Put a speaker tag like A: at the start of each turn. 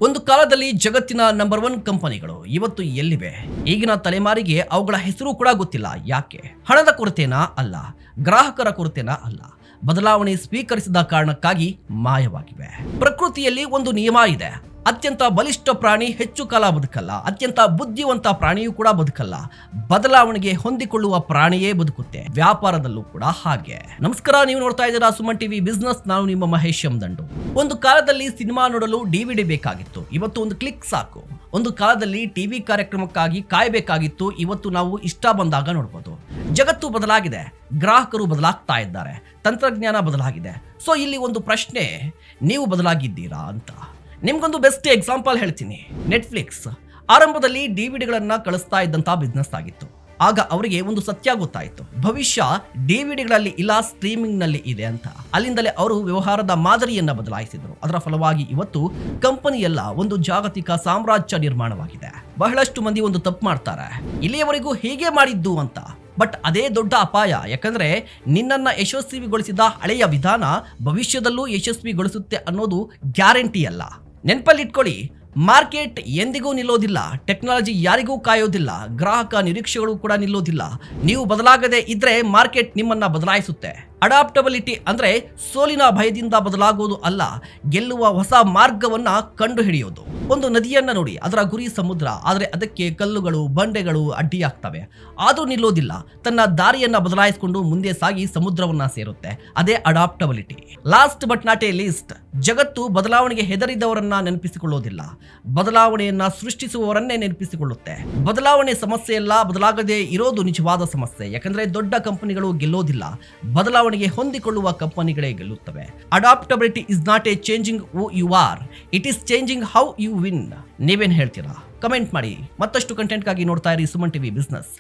A: ಒಂದು ಕಾಲದಲ್ಲಿ ಜಗತ್ತಿನ ನಂಬರ್ 1 ಕಂಪನಿಗಳು ಇವತ್ತು ಎಲ್ಲಿವೆ? ಈಗಿನ ತಲೆಮಾರಿಗೆ ಅವುಗಳ ಹೆಸರು ಕೂಡ ಗೊತ್ತಿಲ್ಲ. ಯಾಕೆ? ಹಣದ ಕೊರತೆನಾ? ಅಲ್ಲ. ಗ್ರಾಹಕರ ಕೊರತೆನಾ? ಅಲ್ಲ. ಬದಲಾವಣೆ ಸ್ವೀಕರಿಸಿದ ಕಾರಣಕ್ಕಾಗಿ ಮಾಯವಾಗಿವೆ. ಪ್ರಕೃತಿಯಲ್ಲಿ ಒಂದು ನಿಯಮ ಇದೆ. ಅತ್ಯಂತ ಬಲಿಷ್ಠ ಪ್ರಾಣಿ ಹೆಚ್ಚು ಕಾಲ ಬದುಕಲ್ಲ. ಅತ್ಯಂತ ಬುದ್ಧಿವಂತ ಪ್ರಾಣಿಯೂ ಕೂಡ ಬದುಕಲ್ಲ. ಬದಲಾವಣೆಗೆ ಹೊಂದಿಕೊಳ್ಳುವ ಪ್ರಾಣಿಯೇ ಬದುಕುತ್ತೆ. ವ್ಯಾಪಾರದಲ್ಲೂ ಕೂಡ ಹಾಗೆ. ನಮಸ್ಕಾರ, ನೀವು ನೋಡ್ತಾ ಇದ್ದೀರಾ ಸುಮನ್ ಟಿವಿ ಬಿಸ್ನೆಸ್. ನಾನು ನಿಮ್ಮ ಮಹೇಶ್ ಎಂ ದಂಡು. ಒಂದು ಕಾಲದಲ್ಲಿ ಸಿನಿಮಾ ನೋಡಲು DVD ಬೇಕಾಗಿತ್ತು. ಇವತ್ತು ಒಂದು ಕ್ಲಿಕ್ ಸಾಕು. ಒಂದು ಕಾಲದಲ್ಲಿ ಟಿವಿ ಕಾರ್ಯಕ್ರಮಕ್ಕಾಗಿ ಕಾಯಬೇಕಾಗಿತ್ತು. ಇವತ್ತು ನಾವು ಇಷ್ಟ ಬಂದಾಗ ನೋಡಬಹುದು. ಜಗತ್ತು ಬದಲಾಗಿದೆ, ಗ್ರಾಹಕರು ಬದಲಾಗ್ತಾ ಇದ್ದಾರೆ, ತಂತ್ರಜ್ಞಾನ ಬದಲಾಗಿದೆ. ಸೊ ಇಲ್ಲಿ ಒಂದು ಪ್ರಶ್ನೆ, ನೀವು ಬದಲಾಗಿದ್ದೀರಾ ಅಂತ. ನಿಮ್ಗೊಂದು ಬೆಸ್ಟ್ ಎಕ್ಸಾಂಪಲ್ ಹೇಳ್ತೀನಿ. ನೆಟ್ಫ್ಲಿಕ್ಸ್ ಆರಂಭದಲ್ಲಿ DVDಗಳನ್ನ ಕಳಿಸ್ತಾ ಇದ್ದಂತ ಬಿಸ್ನೆಸ್ ಆಗಿತ್ತು. ಆಗ ಅವರಿಗೆ ಒಂದು ಸತ್ಯ ಗೊತ್ತಾಯಿತು, ಭವಿಷ್ಯ DVDಗಳಲ್ಲಿ ಇಲ್ಲ, ಸ್ಟ್ರೀಮಿಂಗ್ ನಲ್ಲಿ ಇದೆ ಅಂತ. ಅಲ್ಲಿಂದಲೇ ಅವರು ವ್ಯವಹಾರದ ಮಾದರಿಯನ್ನ ಬದಲಾಯಿಸಿದರು. ಅದರ ಫಲವಾಗಿ ಇವತ್ತು ಕಂಪನಿ ಎಲ್ಲ ಒಂದು ಜಾಗತಿಕ ಸಾಮ್ರಾಜ್ಯ ನಿರ್ಮಾಣವಾಗಿದೆ. ಬಹಳಷ್ಟು ಮಂದಿ ಒಂದು ತಪ್ಪು ಮಾಡ್ತಾರೆ, ಇಲ್ಲಿಯವರೆಗೂ ಹೇಗೆ ಮಾಡಿದ್ದು ಅಂತ. ಬಟ್ ಅದೇ ದೊಡ್ಡ ಅಪಾಯ. ಯಾಕಂದ್ರೆ ನಿನ್ನನ್ನ ಯಶಸ್ವಿಗೊಳಿಸಿದ ಹಳೆಯ ವಿಧಾನ ಭವಿಷ್ಯದಲ್ಲೂ ಯಶಸ್ವಿಗೊಳಿಸುತ್ತೆ ಅನ್ನೋದು ಗ್ಯಾರಂಟಿ ಅಲ್ಲ. ನೆನಪಲ್ಲಿಟ್ಕೊಳ್ಳಿ, ಮಾರ್ಕೆಟ್ ಎಂದಿಗೂ ನಿಲ್ಲೋದಿಲ್ಲ. ಟೆಕ್ನಾಲಜಿ ಯಾರಿಗೂ ಕಾಯೋದಿಲ್ಲ. ಗ್ರಾಹಕ ನಿರೀಕ್ಷೆಗಳು ಕೂಡ ನಿಲ್ಲೋದಿಲ್ಲ. ನೀವು ಬದಲಾಗದೆ ಇದ್ರೆ ಮಾರ್ಕೆಟ್ ನಿಮ್ಮನ್ನ ಬದಲಾಯಿಸುತ್ತೆ. ಅಡಾಪ್ಟಬಿಲಿಟಿ ಅಂದ್ರೆ ಸೋಲಿನ ಭಯದಿಂದ ಬದಲಾಗೋದು ಅಲ್ಲ, ಗೆಲ್ಲುವ ಹೊಸ ಮಾರ್ಗವನ್ನ ಕಂಡು ಹಿಡಿಯೋದು. ಒಂದು ನದಿಯನ್ನ ನೋಡಿ, ಅದರ ಗುರಿ ಸಮುದ್ರ, ಆದರೆ ಅದಕ್ಕೆ ಕಲ್ಲುಗಳು ಬಂಡೆಗಳು ಅಡ್ಡಿಯಾಗ್ತವೆ. ಆದ್ರೂ ನಿಲ್ಲೋದಿಲ್ಲ. ತನ್ನ ದಾರಿಯನ್ನ ಬದಲಾಯಿಸಿಕೊಂಡು ಮುಂದೆ ಸಾಗಿ ಸಮುದ್ರವನ್ನ ಸೇರುತ್ತೆ. ಅದೇ adaptability. Last but not a least, ಜಗತ್ತು ಬದಲಾವಣೆಗೆ ಹೆದರಿದವರನ್ನ ನೆನಪಿಸಿಕೊಳ್ಳೋದಿಲ್ಲ, ಬದಲಾವಣೆಯನ್ನ ಸೃಷ್ಟಿಸುವವರನ್ನೇ ನೆನಪಿಸಿಕೊಳ್ಳುತ್ತೆ. ಬದಲಾವಣೆ ಸಮಸ್ಯೆ ಅಲ್ಲ, ಬದಲಾಗದೆ ಇರೋದು ನಿಜವಾದ ಸಮಸ್ಯೆ. ಯಾಕಂದ್ರೆ ದೊಡ್ಡ ಕಂಪನಿಗಳು ಗೆಲ್ಲೋದಿಲ್ಲ, ಬದಲಾವಣೆಗೆ ಹೊಂದಿಕೊಳ್ಳುವ ಕಂಪನಿಗಳೇ ಗೆಲ್ಲುತ್ತವೆ. Adaptability is not a changing who you are, it is changing how you win. ನೀವೇನ್ ಹೇಳ್ತೀರಾ? ಕಮೆಂಟ್ ಮಾಡಿ. ಮತ್ತಷ್ಟು ಕಂಟೆಂಟ್ಗಾಗಿ ನೋಡ್ತಾ ಇರಿ ಸುಮನ್ ಟಿವಿ ಬಿಸ್ನೆಸ್.